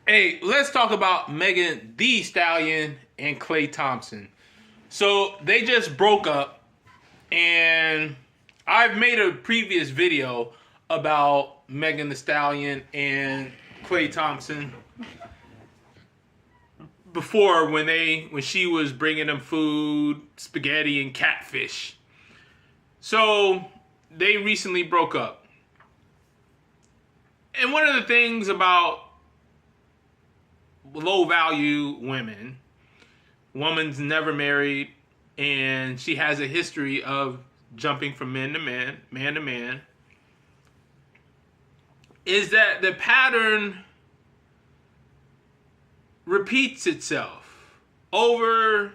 Hey, let's talk about Megan Thee Stallion and Klay Thompson. So they just broke up, and I've made a previous video about Megan Thee Stallion and Klay Thompson before when she was bringing them food, spaghetti, and catfish. So they recently broke up, and one of the things about low value woman's never married, and she has a history of jumping from man to man, is that the pattern repeats itself over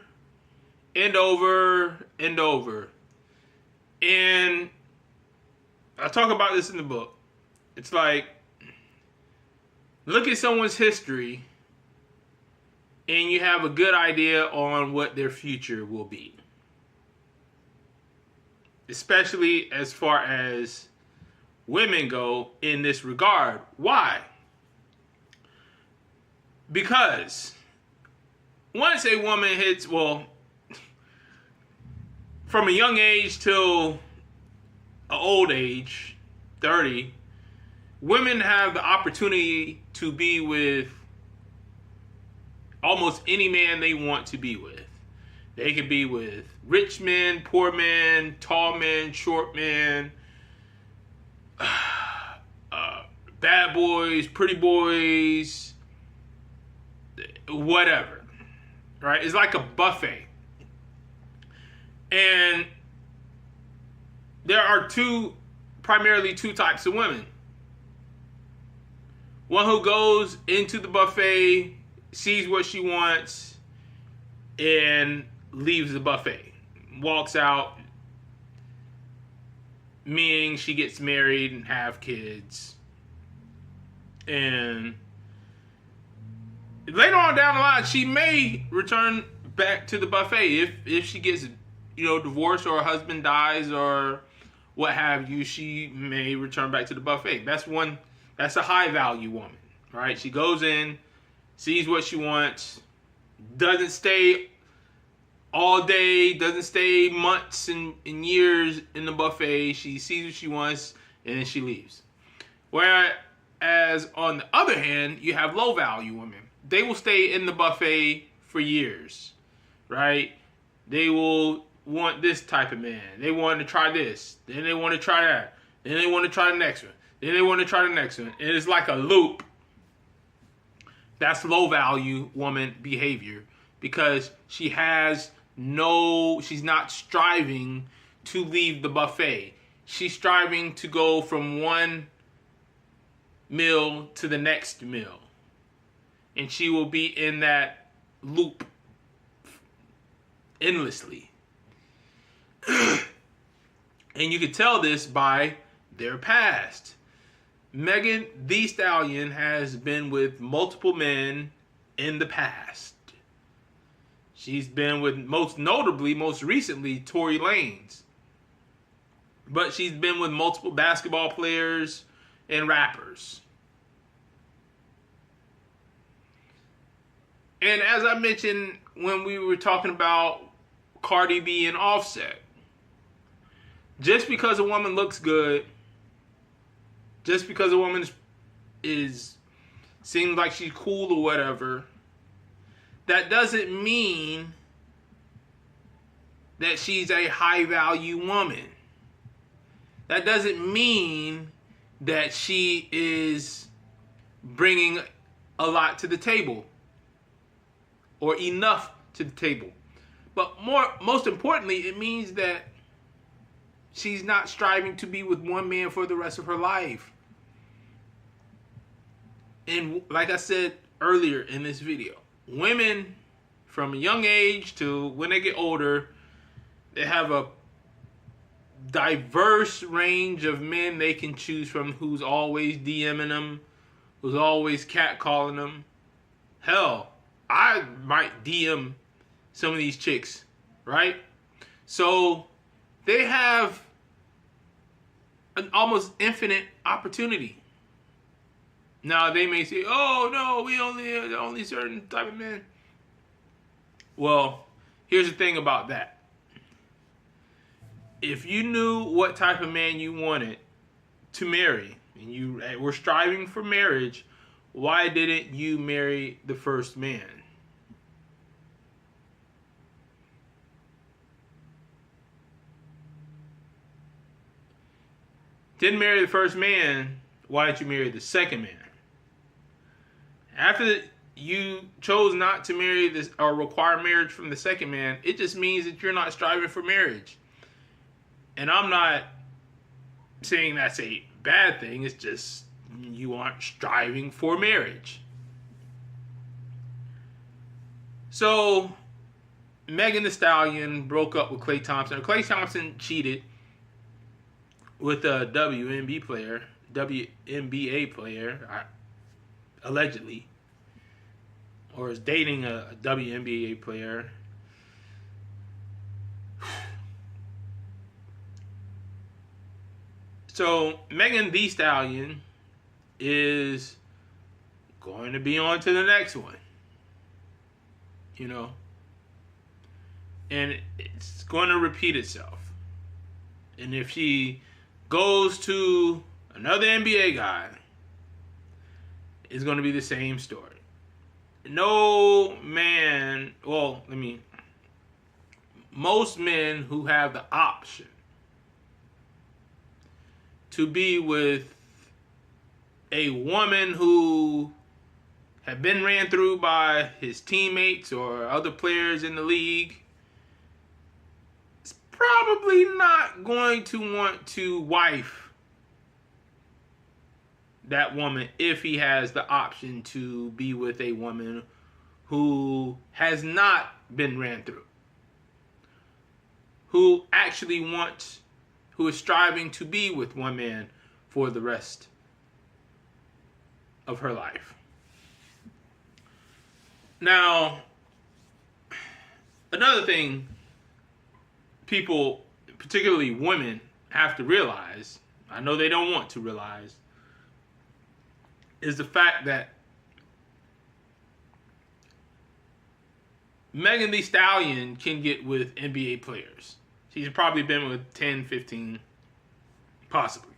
and over and over. And I talk about this in the book. It's like, look at someone's history and you have a good idea on what their future will be. Especially as far as women go in this regard. Why? Because once a woman hits, from a young age till an old age, 30, women have the opportunity to be with almost any man they want to be with. They can be with rich men, poor men, tall men, short men, bad boys, pretty boys, whatever. Right? It's like a buffet. And there are primarily two types of women. One who goes into the buffet, sees what she wants, and leaves the buffet. Walks out, meaning she gets married and have kids. And later on down the line, she may return back to the buffet if she gets, divorced, or her husband dies, or what have you. She may return back to the buffet. That's a high value woman, right? She goes in, sees what she wants, doesn't stay all day, doesn't stay months and years in the buffet. She sees what she wants, and then she leaves. Whereas, on the other hand, you have low value women. They will stay in the buffet for years, right? They will want this type of man. They want to try this. Then they want to try that. Then they want to try the next one. Then they want to try the next one. And it's like a loop. That's low value woman behavior, because she's not striving to leave the buffet. She's striving to go from one meal to the next meal. And she will be in that loop endlessly. And you can tell this by their past. Megan Thee Stallion has been with multiple men in the past. She's been with most recently, Tory Lanez. But she's been with multiple basketball players and rappers. And as I mentioned when we were talking about Cardi B and Offset, just because a woman looks good, just because a woman seems like she's cool or whatever, that doesn't mean that she's a high value woman. That doesn't mean that she is bringing a lot to the table or enough to the table. But most importantly, it means that she's not striving to be with one man for the rest of her life. And like I said earlier in this video, women from a young age to when they get older, they have a diverse range of men they can choose from, who's always DMing them, who's always catcalling them. Hell, I might DM some of these chicks, right? So they have an almost infinite opportunity. Now they may say, "Oh no, we only certain type of men." Well, here's the thing about that. If you knew what type of man you wanted to marry and you were striving for marriage, why didn't you marry the first man? Didn't marry the first man, why did you marry the second man? After you chose not to marry this or require marriage from the second man, it just means that you're not striving for marriage. And I'm not saying that's a bad thing, it's just you aren't striving for marriage. So, Megan Thee Stallion broke up with Klay Thompson. Klay Thompson cheated with a WNBA player, allegedly, or is dating a WNBA player. So Megan Thee Stallion is going to be on to the next one, you know, and it's going to repeat itself. And if she goes to another NBA guy, it's going to be the same story. No man, most men who have the option to be with a woman who have been ran through by his teammates or other players in the league is probably not going to want to wife that woman if he has the option to be with a woman who has not been ran through, who is striving to be with one man for the rest of her life. Now, another thing people, particularly women, have to realize, I know they don't want to realize, is the fact that Megan Thee Stallion can get with NBA players. She's probably been with 10, 15, possibly.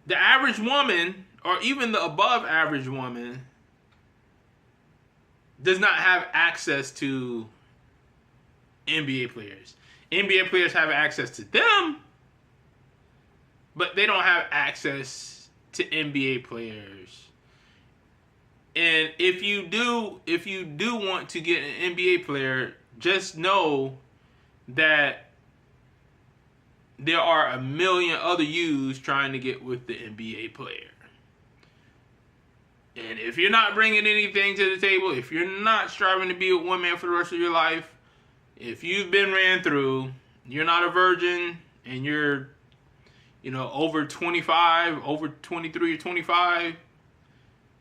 The average woman, or even the above average woman, does not have access to NBA players. NBA players have access to them, but they don't have access to NBA players. And if you do want to get an NBA player, just know that there are a million other yous trying to get with the NBA player. And if you're not bringing anything to the table, if you're not striving to be with one man for the rest of your life, if you've been ran through, you're not a virgin, and you're, over 25, over 23 or 25,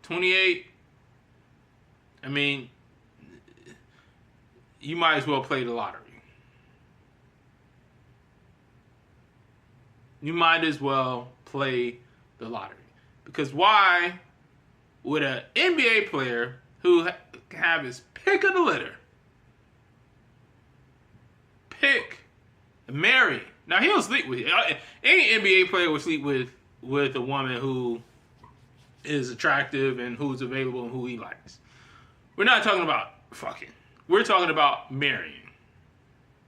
28, I mean, you might as well play the lottery. You might as well play the lottery. Because why would an NBA player who can have his pick of the litter marry? Now, he'll sleep with you. Any NBA player will sleep with a woman who is attractive and who's available and who he likes. We're not talking about fucking. We're talking about marrying.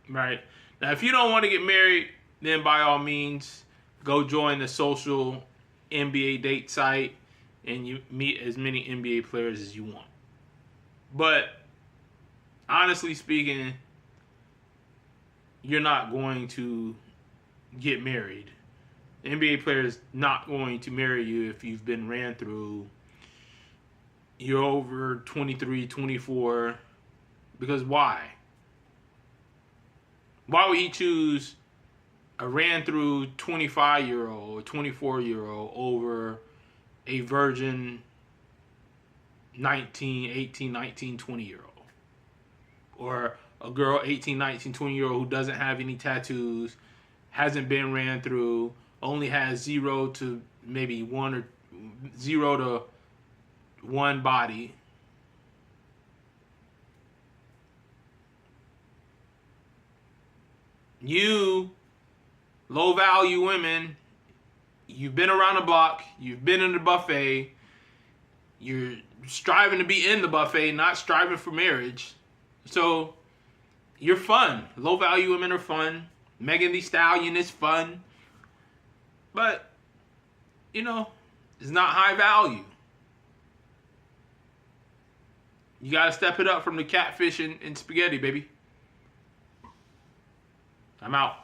Right? Now, if you don't want to get married, then by all means, go join the social NBA date site and you meet as many NBA players as you want. But honestly speaking, you're not going to get married. The NBA player is not going to marry you if you've been ran through. You're over 23, 24. Because why? Why would he choose a ran through 25-year-old or 24-year-old over a virgin 18, 19, 20-year-old? Or a girl 18, 19, 20-year-old who doesn't have any tattoos, hasn't been ran through, only has 0 to maybe 1 or 0 to 1 body. You, low value women, you've been around the block, you've been in the buffet, you're striving to be in the buffet, not striving for marriage. So you're fun. Low value women are fun. Megan Thee Stallion is fun. But, you know, it's not high value. You got to step it up from the catfish and spaghetti, baby. I'm out.